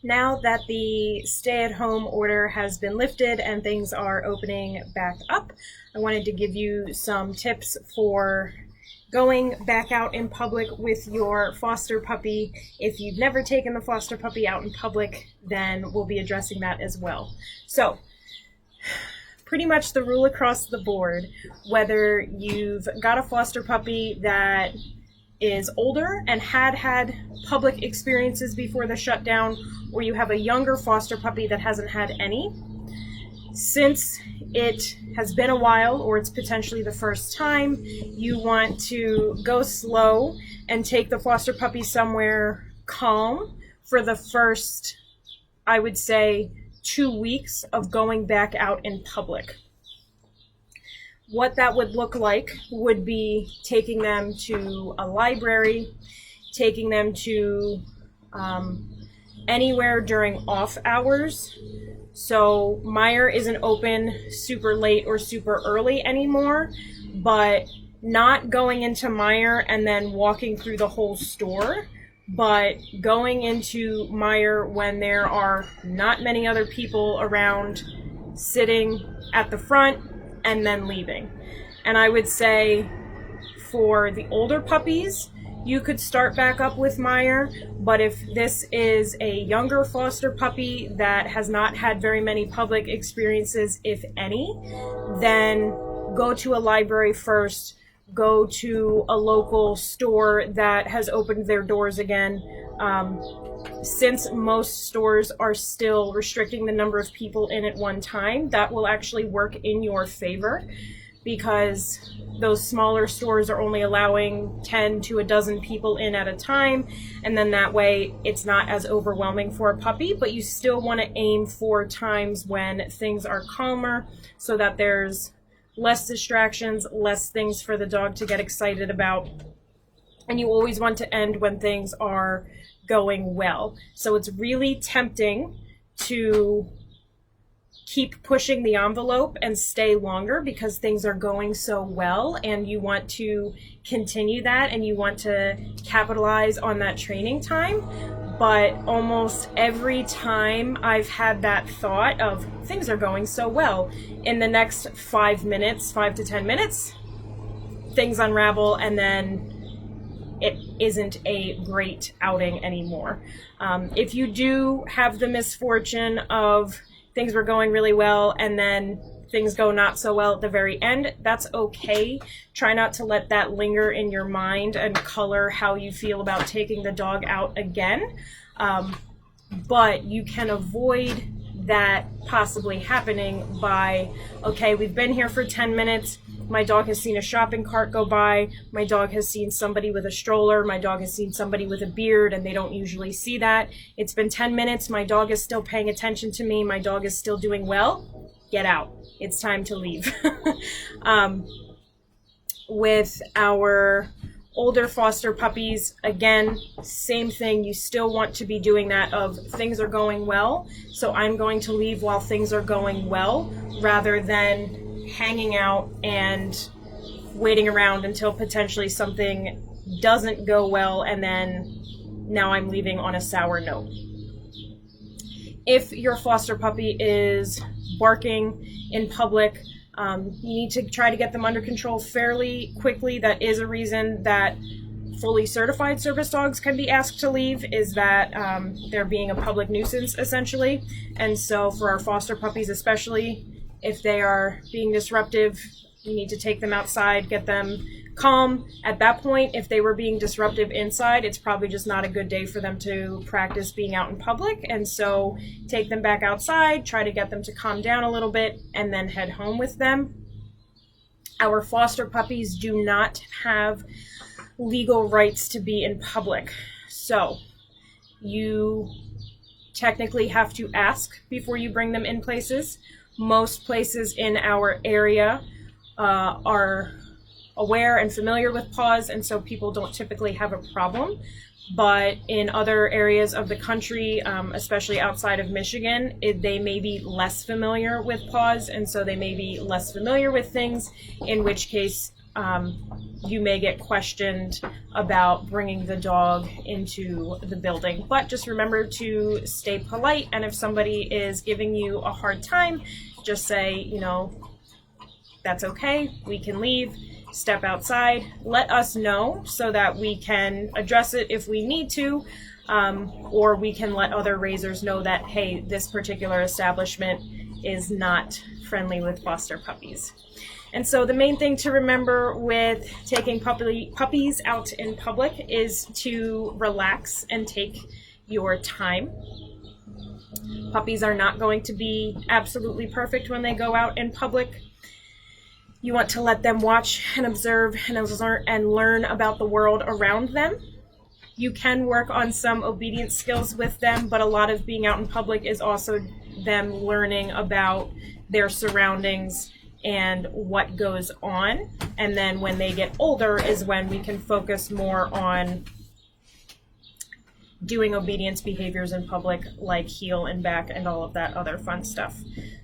Now that the stay-at-home order has been lifted and things are opening back up, I wanted to give you some tips for going back out in public with your foster puppy. If you've never taken the foster puppy out in public, then we'll be addressing that as well. So, pretty much the rule across the board, whether you've got a foster puppy that is older and had public experiences before the shutdown, or you have a younger foster puppy that hasn't had any, since it has been a while or it's potentially the first time, you want to go slow and take the foster puppy somewhere calm for the first, I would say, 2 weeks of going back out in public. What that would look like would be taking them to a library, taking them to anywhere during off hours. So Meijer isn't open super late or super early anymore, but not going into Meijer and then walking through the whole store, but going into Meijer when there are not many other people around, sitting at the front, and then leaving. And I would say for the older puppies, you could start back up with Meijer, but if this is a younger foster puppy that has not had very many public experiences, if any, then go to a library first, go to a local store that has opened their doors again. Since most stores are still restricting the number of people in at one time, that will actually work in your favor, because those smaller stores are only allowing 10 to a dozen people in at a time, and then that way it's not as overwhelming for a puppy, but you still want to aim for times when things are calmer so that there's less distractions, less things for the dog to get excited about, and you always want to end when things are going well. So it's really tempting to keep pushing the envelope and stay longer because things are going so well, and you want to continue that and you want to capitalize on that training time. But almost every time I've had that thought of things are going so well, in the next 5 to 10 minutes, things unravel, and then it isn't a great outing anymore. If you do have the misfortune of things were going really well and then things go not so well at the very end, that's okay. Try not to let that linger in your mind and color how you feel about taking the dog out again. But you can avoid that possibly happening by, okay, we've been here for 10 minutes. My dog has seen a shopping cart go by. My dog has seen somebody with a stroller. My dog has seen somebody with a beard, and they don't usually see that. It's been 10 minutes. My dog is still paying attention to me. My dog is still doing well. Get out. It's time to leave. With our older foster puppies, again, same thing. You still want to be doing that of things are going well, so I'm going to leave while things are going well, rather than hanging out and waiting around until potentially something doesn't go well and then now I'm leaving on a sour note. If your foster puppy is barking in public, you need to try to get them under control fairly quickly. That is a reason that fully certified service dogs can be asked to leave, is that they're being a public nuisance essentially. And so for our foster puppies especially, if they are being disruptive, you need to take them outside, get them calm. At that point, if they were being disruptive inside, it's probably just not a good day for them to practice being out in public. And so take them back outside, try to get them to calm down a little bit, and then head home with them. Our foster puppies do not have legal rights to be in public. So you technically have to ask before you bring them in places. Most places in our area are aware and familiar with PAWS, and so people don't typically have a problem. But in other areas of the country, especially outside of Michigan, they may be less familiar with PAWS, and so they may be less familiar with things, in which case you may get questioned about bringing the dog into the building. But just remember to stay polite, and if somebody is giving you a hard time, just say, you know, that's okay, we can leave, step outside, let us know so that we can address it if we need to, or we can let other raisers know that, hey, this particular establishment is not friendly with foster puppies. And so the main thing to remember with taking puppies out in public is to relax and take your time. Puppies are not going to be absolutely perfect when they go out in public. You want to let them watch and observe and learn about the world around them. You can work on some obedience skills with them, but a lot of being out in public is also them learning about their surroundings and what goes on. And then when they get older is when we can focus more on doing obedience behaviors in public, like heel and back and all of that other fun stuff.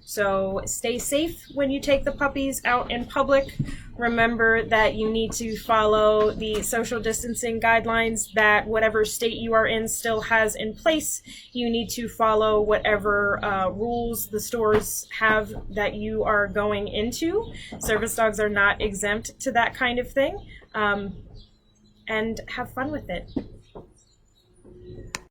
So stay safe when you take the puppies out in public. Remember that you need to follow the social distancing guidelines that whatever state you are in still has in place. You need to follow whatever rules the stores have that you are going into. Service dogs are not exempt to that kind of thing. And have fun with it.